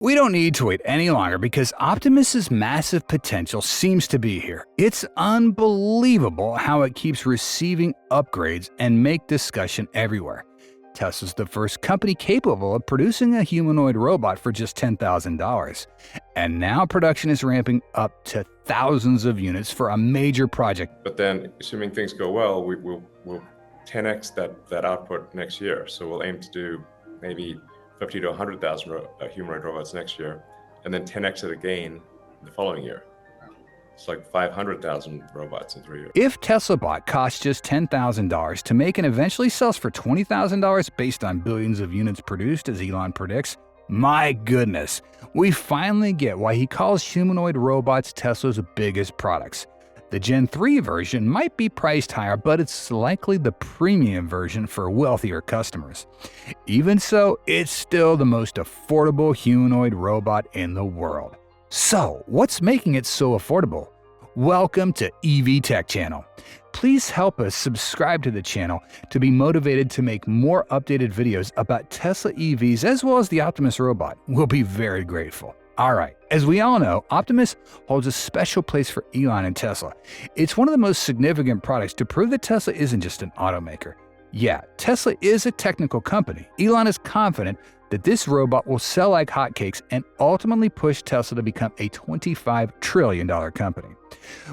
We don't need to wait any longer because Optimus's massive potential seems to be here. It's unbelievable how it keeps receiving upgrades and make discussion everywhere. Tesla's the first company capable of producing a humanoid robot for just $10,000. And now production is ramping up to thousands of units for a major project. But then, assuming things go well, we'll 10x that output next year. So we'll aim to do maybe 50 to 100,000 humanoid robots next year, and then 10x it again the following year. It's like 500,000 robots in 3 years. If Tesla bot costs just $10,000 to make and eventually sells for $20,000 based on billions of units produced, as Elon predicts, my goodness, we finally get why he calls humanoid robots Tesla's biggest products. The Gen 3 version might be priced higher, but it's likely the premium version for wealthier customers. Even so, it's still the most affordable humanoid robot in the world. So, what's making it so affordable? Welcome to evtech channel. Please help us subscribe to the channel to be motivated to make more updated videos about Tesla EVs as well as the Optimus robot. We'll be very grateful. Alright, as we all know, Optimus holds a special place for Elon and Tesla. It's one of the most significant products to prove that Tesla isn't just an automaker. Yeah, Tesla is a technical company. Elon is confident that this robot will sell like hotcakes and ultimately push Tesla to become a $25 trillion company.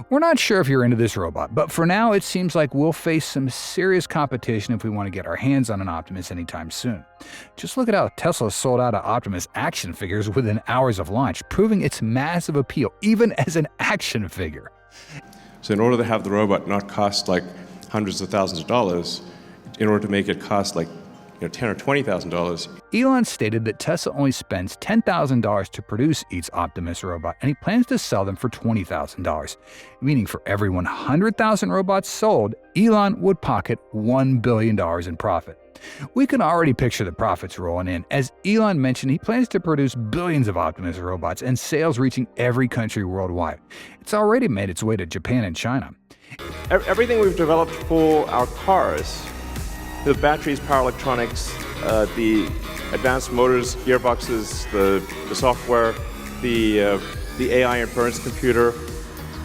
We're not sure if you're into this robot, but for now it seems like we'll face some serious competition if we want to get our hands on an Optimus anytime soon. Just look at how Tesla sold out of Optimus action figures within hours of launch, proving its massive appeal even as an action figure. So in order to have the robot not cost like hundreds of thousands of dollars, in order to make it cost like $10,000 or $20,000. Elon stated that Tesla only spends $10,000 to produce each Optimus robot, and he plans to sell them for $20,000, meaning for every 100,000 robots sold, Elon would pocket $1 billion in profit. We can already picture the profits rolling in, as Elon mentioned he plans to produce billions of Optimus robots and sales reaching every country worldwide. It's already made its way to Japan and China. Everything we've developed for our cars, the batteries, power electronics, the advanced motors, gearboxes, the software, the AI inference computer,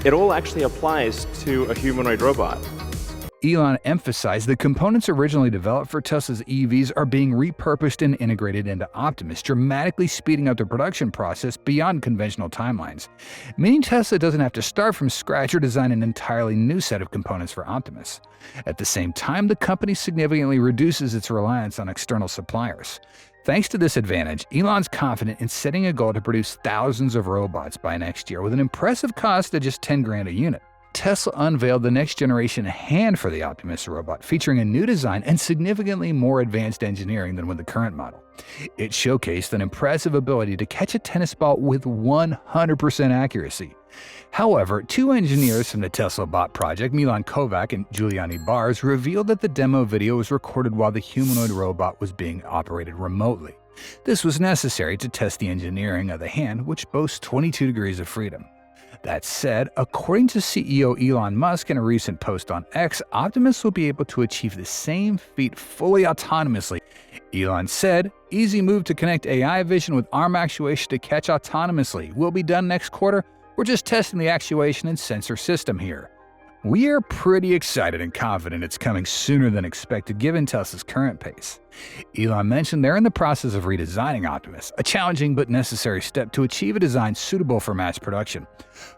it all actually applies to a humanoid robot. Elon emphasized the components originally developed for Tesla's EVs are being repurposed and integrated into Optimus, dramatically speeding up the production process beyond conventional timelines, meaning Tesla doesn't have to start from scratch or design an entirely new set of components for Optimus. At the same time, the company significantly reduces its reliance on external suppliers. Thanks to this advantage, Elon's confident in setting a goal to produce thousands of robots by next year with an impressive cost of just $10,000 a unit. Tesla unveiled the next generation hand for the Optimus robot, featuring a new design and significantly more advanced engineering than with the current model. It showcased an impressive ability to catch a tennis ball with 100% accuracy. However, two engineers from the Tesla bot project, Milan Kovac and Giuliani Bars, revealed that the demo video was recorded while the humanoid robot was being operated remotely. This was necessary to test the engineering of the hand, which boasts 22 degrees of freedom. That said, according to CEO Elon Musk in a recent post on X, Optimus will be able to achieve the same feat fully autonomously. Elon said, "Easy move to connect AI vision with arm actuation to catch autonomously. Will be done next quarter. We're just testing the actuation and sensor system here." We are pretty excited and confident it's coming sooner than expected given Tesla's current pace. Elon mentioned they're in the process of redesigning Optimus, a challenging but necessary step to achieve a design suitable for mass production.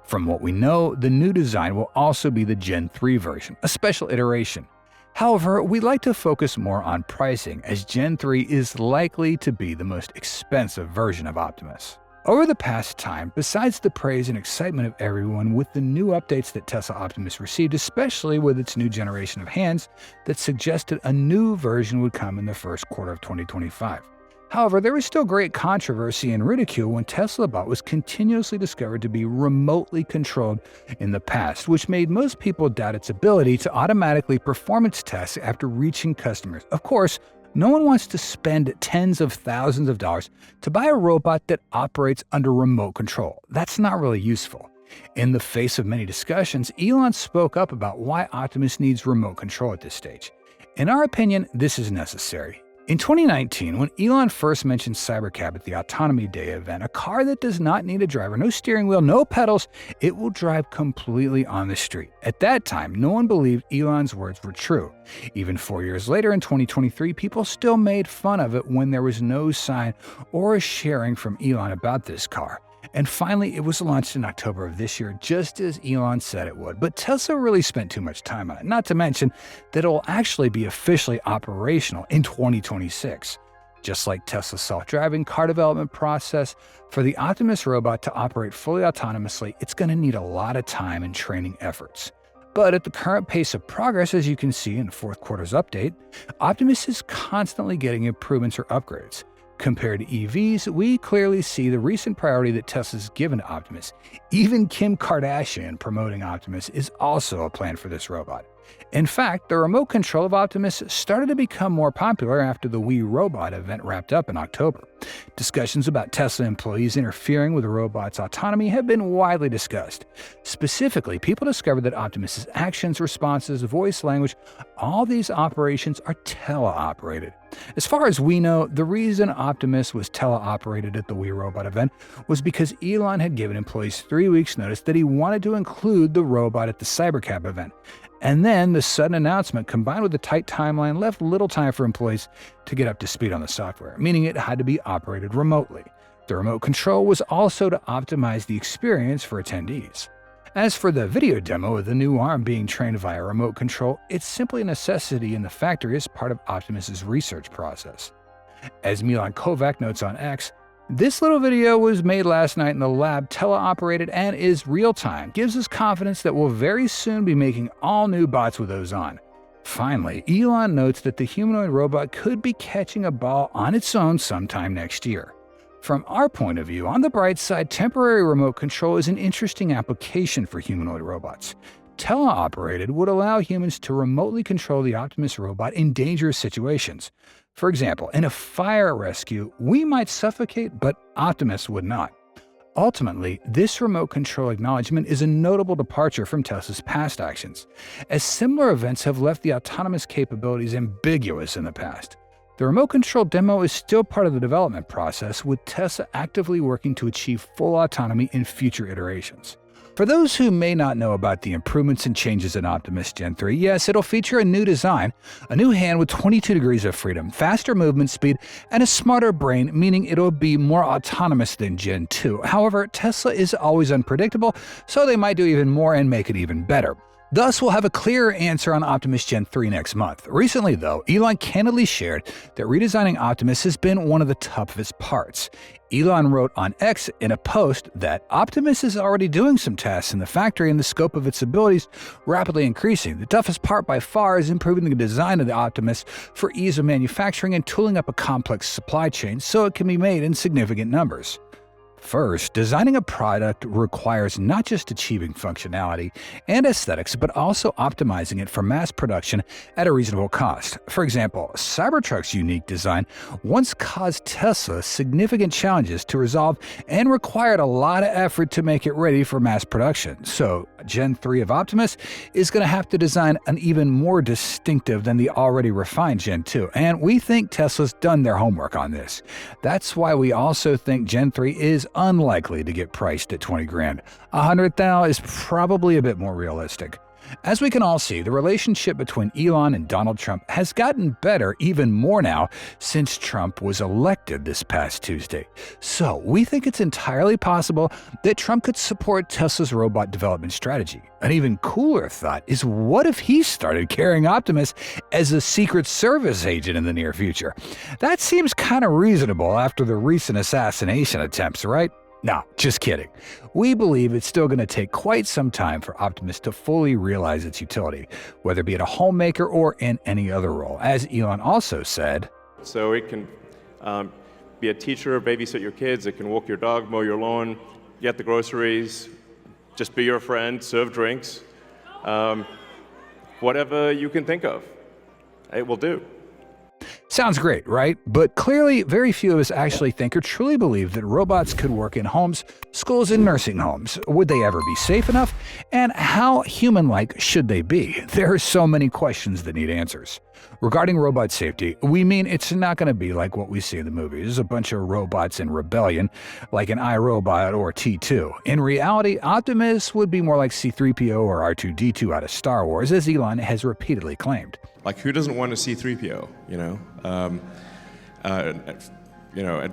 From what we know, the new design will also be the Gen 3 version, a special iteration. However, we'd like to focus more on pricing, as Gen 3 is likely to be the most expensive version of Optimus. Over the past time, besides the praise and excitement of everyone with the new updates that Tesla Optimus received, especially with its new generation of hands that suggested a new version would come in the first quarter of 2025. However, there was still great controversy and ridicule when Tesla bot was continuously discovered to be remotely controlled in the past, which made most people doubt its ability to automatically perform its tasks after reaching customers. Of course, no one wants to spend tens of thousands of dollars to buy a robot that operates under remote control. That's not really useful. In the face of many discussions, Elon spoke up about why Optimus needs remote control at this stage. In our opinion, this is necessary. In 2019, when Elon first mentioned Cybercab at the Autonomy Day event, a car that does not need a driver, no steering wheel, no pedals, it will drive completely on the street. At that time, no one believed Elon's words were true. Even 4 years later, in 2023, people still made fun of it when there was no sign or a sharing from Elon about this car. And finally, it was launched in October of this year, just as Elon said it would. But Tesla really spent too much time on it, not to mention that it will actually be officially operational in 2026. Just like Tesla's self-driving car development process, for the Optimus robot to operate fully autonomously, it's going to need a lot of time and training efforts. But at the current pace of progress, as you can see in the fourth quarter's update, Optimus is constantly getting improvements or upgrades. Compared to EVs, we clearly see the recent priority that Tesla's given to Optimus. Even Kim Kardashian promoting Optimus is also a plan for this robot. In fact, the remote control of Optimus started to become more popular after the We Robot event wrapped up in October. Discussions about Tesla employees interfering with the robot's autonomy have been widely discussed. Specifically, people discovered that Optimus's actions, responses, voice, language, all these operations are tele-operated. As far as we know, the reason Optimus was tele-operated at the We Robot event was because Elon had given employees 3 weeks' notice that he wanted to include the robot at the Cybercab event. And then the sudden announcement, combined with the tight timeline, left little time for employees to get up to speed on the software, meaning it had to be operated remotely. The remote control was also to optimize the experience for attendees. As for the video demo of the new arm being trained via remote control, it's simply a necessity in the factory as part of Optimus's research process. As Milan Kovac notes on X, this little video was made last night in the lab, tele-operated, and is real-time. Gives us confidence that we'll very soon be making all new bots with those on. Finally, Elon notes that the humanoid robot could be catching a ball on its own sometime next year. From our point of view, on the bright side, temporary remote control is an interesting application for humanoid robots. Tele-operated would allow humans to remotely control the Optimus robot in dangerous situations. For example, in a fire rescue, we might suffocate, but Optimus would not. Ultimately, this remote control acknowledgement is a notable departure from Tesla's past actions, as similar events have left the autonomous capabilities ambiguous in the past. The remote control demo is still part of the development process, with Tesla actively working to achieve full autonomy in future iterations. For those who may not know about the improvements and changes in Optimus Gen 3, yes, it'll feature a new design, a new hand with 22 degrees of freedom, faster movement speed, and a smarter brain, meaning it'll be more autonomous than Gen 2. However, Tesla is always unpredictable, so they might do even more and make it even better. Thus, we'll have a clearer answer on Optimus Gen 3 next month. Recently, though, Elon candidly shared that redesigning Optimus has been one of the toughest parts. Elon wrote on X in a post that Optimus is already doing some tests in the factory and the scope of its abilities rapidly increasing. The toughest part by far is improving the design of the Optimus for ease of manufacturing and tooling up a complex supply chain so it can be made in significant numbers. First, designing a product requires not just achieving functionality and aesthetics, but also optimizing it for mass production at a reasonable cost. For example, Cybertruck's unique design once caused Tesla significant challenges to resolve and required a lot of effort to make it ready for mass production. So, Gen 3 of Optimus is going to have to design an even more distinctive than the already refined Gen 2, and we think Tesla's done their homework on this. That's why we also think Gen 3 is unlikely to get priced at 20 grand. 100,000 is probably a bit more realistic. As we can all see, the relationship between Elon and Donald Trump has gotten better even more now since Trump was elected this past Tuesday. So we think it's entirely possible that Trump could support Tesla's robot development strategy. An even cooler thought is, what if he started carrying Optimus as a Secret Service agent in the near future? That seems kind of reasonable after the recent assassination attempts, right? No, just kidding. We believe it's still going to take quite some time for Optimus to fully realize its utility, whether it be at a homemaker or in any other role. As Elon also said, So it can be a teacher, babysit your kids, it can walk your dog, mow your lawn, get the groceries, just be your friend, serve drinks, whatever you can think of, it will do. Sounds great, right? But clearly, very few of us actually think or truly believe that robots could work in homes, schools, and nursing homes. Would they ever be safe enough? And how human-like should they be? There are so many questions that need answers. Regarding robot safety, we mean it's not going to be like what we see in the movies, a bunch of robots in rebellion, like an iRobot or T2. In reality, Optimus would be more like C-3PO or R2-D2 out of Star Wars, as Elon has repeatedly claimed. Like, who doesn't want a C-3PO,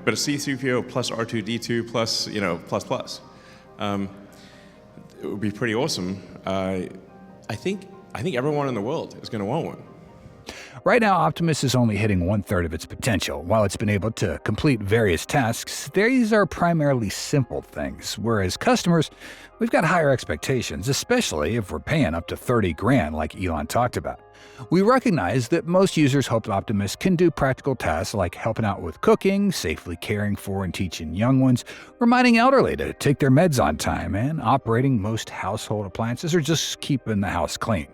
but a C-3PO plus R2-D2 plus, plus. It would be pretty awesome. I think everyone in the world is going to want one. Right now, Optimus is only hitting 1/3 of its potential. While it's been able to complete various tasks, these are primarily simple things, whereas customers, we've got higher expectations, especially if we're paying up to 30 grand like Elon talked about. We recognize that most users hope Optimus can do practical tasks like helping out with cooking, safely caring for and teaching young ones, reminding elderly to take their meds on time, and operating most household appliances or just keeping the house clean.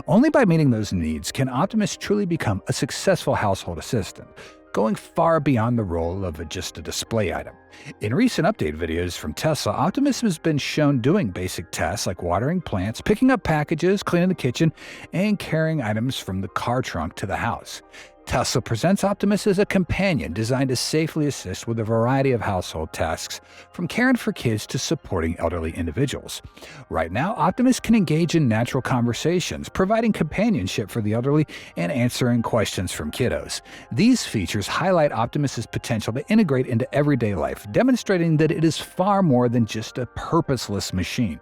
Only by meeting those needs can Optimus truly become a successful household assistant, going far beyond the role of just a display item. In recent update videos from Tesla, Optimus has been shown doing basic tasks like watering plants, picking up packages, cleaning the kitchen, and carrying items from the car trunk to the house. Tesla presents Optimus as a companion designed to safely assist with a variety of household tasks, from caring for kids to supporting elderly individuals. Right now, Optimus can engage in natural conversations, providing companionship for the elderly and answering questions from kiddos. These features highlight Optimus's potential to integrate into everyday life, demonstrating that it is far more than just a purposeless machine.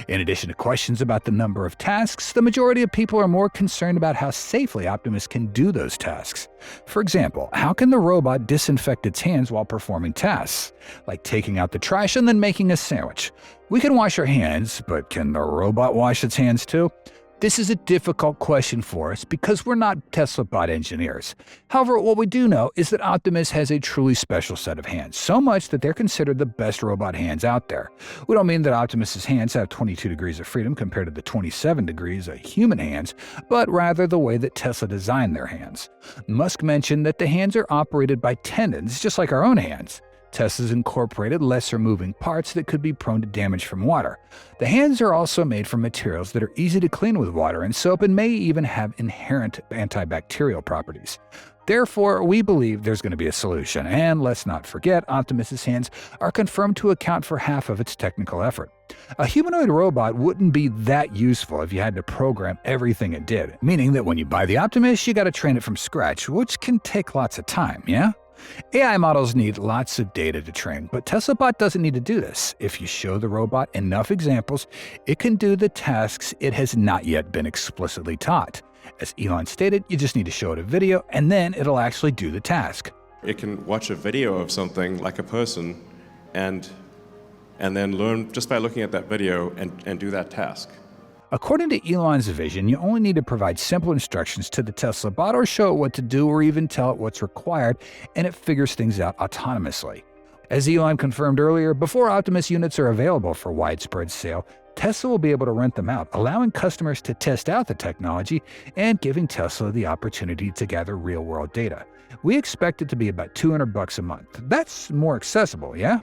In addition to questions about the number of tasks, the majority of people are more concerned about how safely Optimus can do those tasks. For example, how can the robot disinfect its hands while performing tasks, like taking out the trash and then making a sandwich? We can wash our hands, but can the robot wash its hands too? This is a difficult question for us because we're not Tesla bot engineers. However, what we do know is that Optimus has a truly special set of hands, so much that they're considered the best robot hands out there. We don't mean that Optimus's hands have 22 degrees of freedom compared to the 27 degrees of human hands, but rather the way that Tesla designed their hands. Musk mentioned that the hands are operated by tendons, just like our own hands. Tesla's incorporated lesser moving parts that could be prone to damage from water. The hands are also made from materials that are easy to clean with water and soap and may even have inherent antibacterial properties. Therefore, we believe there's going to be a solution, and let's not forget, Optimus's hands are confirmed to account for half of its technical effort. A humanoid robot wouldn't be that useful if you had to program everything it did, meaning that when you buy the Optimus, you got to train it from scratch, which can take lots of time, yeah? AI models need lots of data to train, but Tesla Bot doesn't need to do this. If you show the robot enough examples, it can do the tasks it has not yet been explicitly taught. As Elon stated, you just need to show it a video, and then it'll actually do the task. It can watch a video of something like a person and then learn just by looking at that video and do that task. According to Elon's vision, you only need to provide simple instructions to the Tesla bot or show it what to do or even tell it what's required, and it figures things out autonomously. As Elon confirmed earlier, before Optimus units are available for widespread sale, Tesla will be able to rent them out, allowing customers to test out the technology and giving Tesla the opportunity to gather real-world data. We expect it to be about $200 a month. That's more accessible, yeah?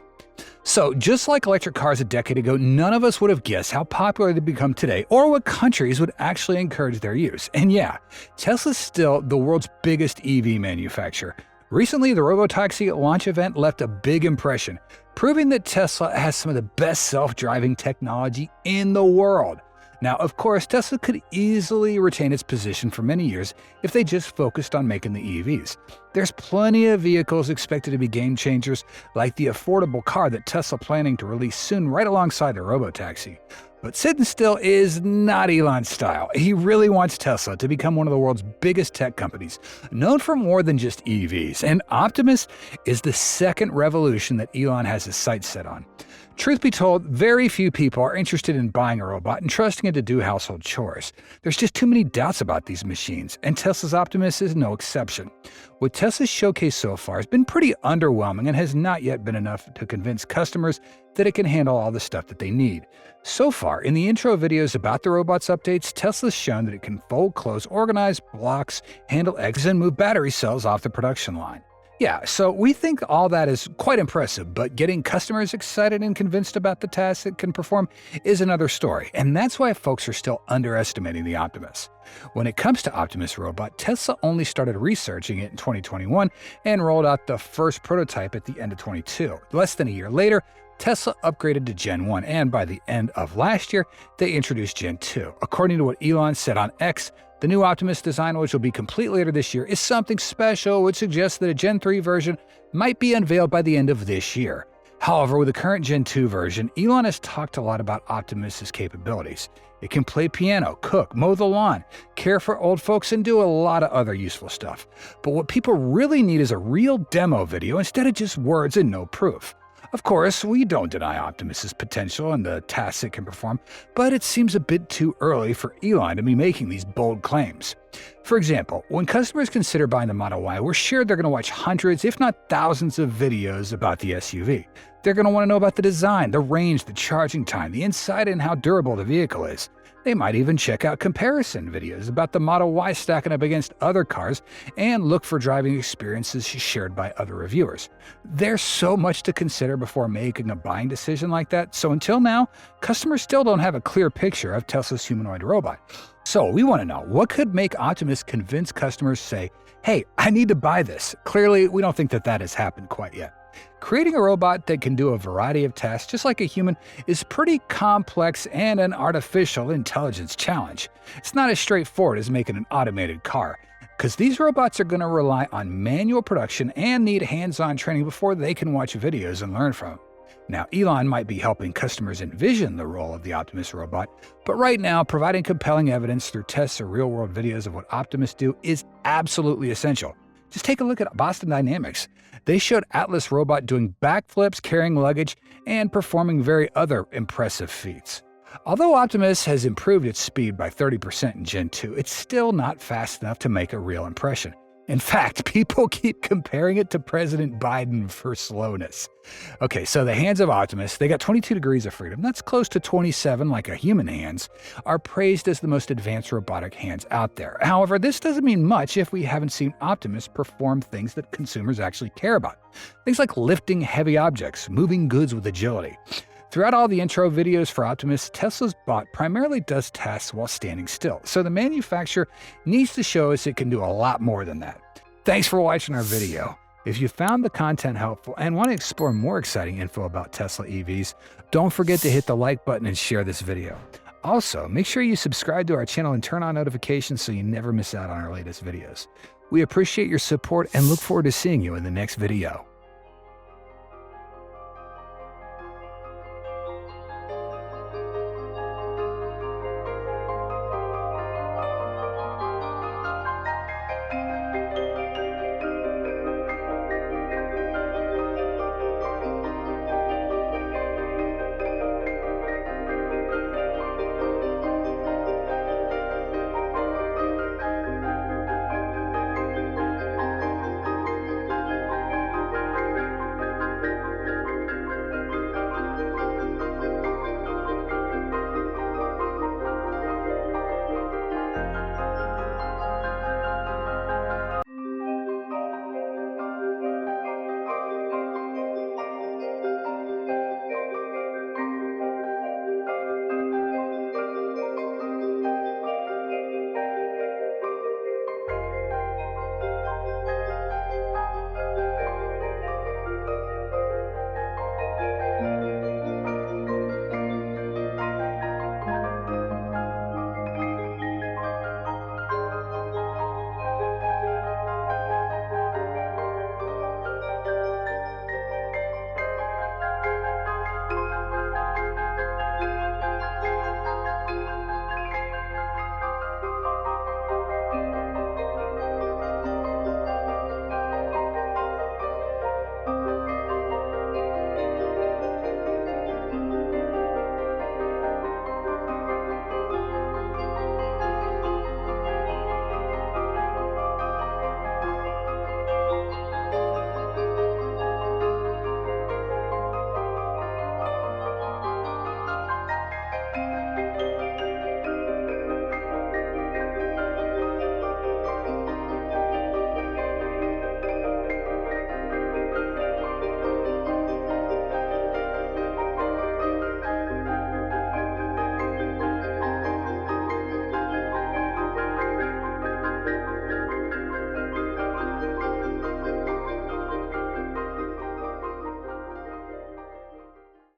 So, just like electric cars a decade ago, none of us would have guessed how popular they've become today or what countries would actually encourage their use. And yeah, Tesla's still the world's biggest EV manufacturer. Recently, the Robotaxi launch event left a big impression, proving that Tesla has some of the best self-driving technology in the world. Now, of course, Tesla could easily retain its position for many years if they just focused on making the EVs. There's plenty of vehicles expected to be game changers, like the affordable car that Tesla planning to release soon right alongside the Robotaxi. But sitting still is not Elon's style. He really wants Tesla to become one of the world's biggest tech companies, known for more than just EVs. And Optimus is the second revolution that Elon has his sights set on. Truth be told, very few people are interested in buying a robot and trusting it to do household chores. There's just too many doubts about these machines, and Tesla's Optimus is no exception. What Tesla's showcase so far has been pretty underwhelming and has not yet been enough to convince customers that it can handle all the stuff that they need. So far, in the intro videos about the robot's updates, Tesla's shown that it can fold clothes, organize blocks, handle eggs, and move battery cells off the production line. Yeah, so we think all that is quite impressive, but getting customers excited and convinced about the tasks it can perform is another story, and that's why folks are still underestimating the Optimus. When it comes to Optimus Robot, Tesla only started researching it in 2021 and rolled out the first prototype at the end of 22. Less than a year later, Tesla upgraded to Gen 1, and by the end of last year, they introduced Gen 2. According to what Elon said on X, the new Optimus design, which will be complete later this year, is something special, which suggests that a Gen 3 version might be unveiled by the end of this year. However, with the current Gen 2 version, Elon has talked a lot about Optimus's capabilities. It can play piano, cook, mow the lawn, care for old folks, and do a lot of other useful stuff. But what people really need is a real demo video instead of just words and no proof. Of course, we don't deny Optimus's potential and the tasks it can perform, but it seems a bit too early for Elon to be making these bold claims. For example, when customers consider buying the Model Y, we're sure they're going to watch hundreds, if not thousands, of videos about the SUV. They're going to want to know about the design, the range, the charging time, the inside, and how durable the vehicle is. They might even check out comparison videos about the Model Y stacking up against other cars and look for driving experiences shared by other reviewers. There's so much to consider before making a buying decision like that, so until now, customers still don't have a clear picture of Tesla's humanoid robot. So we want to know, what could make Optimus convince customers to say, hey, I need to buy this? Clearly, we don't think that has happened quite yet. Creating a robot that can do a variety of tasks just like a human is pretty complex and an artificial intelligence challenge. It's not as straightforward as making an automated car, because these robots are going to rely on manual production and need hands-on training before they can watch videos and learn from them. Now, Elon might be helping customers envision the role of the Optimus robot, but right now, providing compelling evidence through tests or real-world videos of what Optimus do is absolutely essential. Just take a look at Boston Dynamics. They showed Atlas Robot doing backflips, carrying luggage, and performing very other impressive feats. Although Optimus has improved its speed by 30% in Gen 2, it's still not fast enough to make a real impression. In fact, people keep comparing it to President Biden for slowness. Okay, so the hands of Optimus, they got 22 degrees of freedom, that's close to 27 like a human hands, are praised as the most advanced robotic hands out there. However, this doesn't mean much if we haven't seen Optimus perform things that consumers actually care about. Things like lifting heavy objects, moving goods with agility. Throughout all the intro videos for Optimus, Tesla's bot primarily does tasks while standing still, so the manufacturer needs to show us it can do a lot more than that. Thanks for watching our video. If you found the content helpful and want to explore more exciting info about Tesla EVs, don't forget to hit the like button and share this video. Also, make sure you subscribe to our channel and turn on notifications so you never miss out on our latest videos. We appreciate your support and look forward to seeing you in the next video.